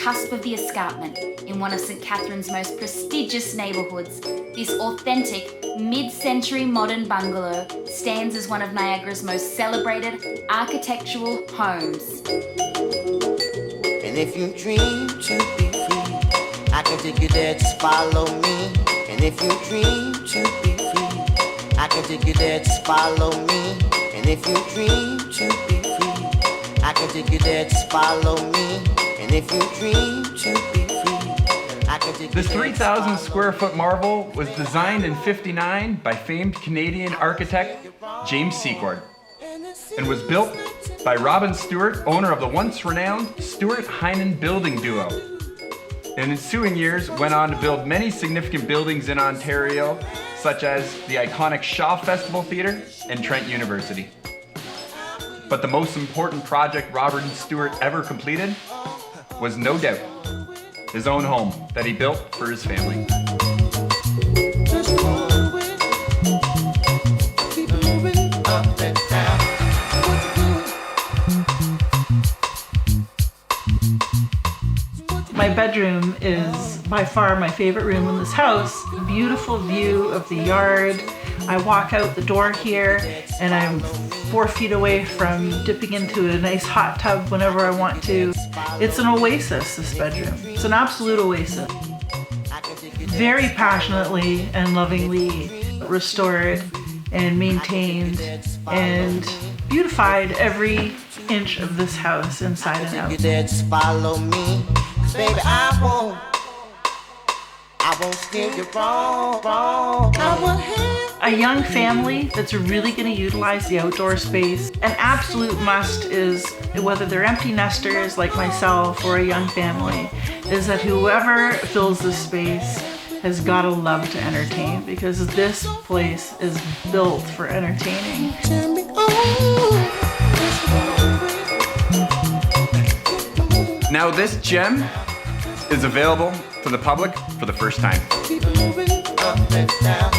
cusp of the escarpment, in one of St Catharines' most prestigious neighbourhoods, this authentic, mid-century modern bungalow stands as one of Niagara's most celebrated architectural homes. And if you dream to be free, I can take you there, just follow me. And if you dream to be free, I can take you there, just follow me. And if you dream to be free, I can take you there, just follow me. And if you dream to be free, I can take you there. This 3,000 square foot marvel was designed in '59 by famed Canadian architect James Secord and was built by Robin Stewart, owner of the once renowned Stewart Heinen building duo. In ensuing years, went on to build many significant buildings in Ontario, such as the iconic Shaw Festival Theatre and Trent University. But the most important project Robert Stewart ever completed was no doubt his own home that he built for his family. My bedroom is by far my favorite room in this house. Beautiful view of the yard. I walk out the door here and I'm 4 feet away from dipping into a nice hot tub whenever I want to. It's an oasis, this bedroom. It's an absolute oasis. Very passionately and lovingly restored and maintained and beautified every inch of this house inside and out. Just follow me, 'cause baby, I won't steer you wrong. A young family that's really going to utilize the outdoor space. An absolute must is, whether they're empty nesters like myself or a young family, is that whoever fills this space has got to love to entertain, because this place is built for entertaining. Now this gem is available to the public for the first time. Keep moving up and down.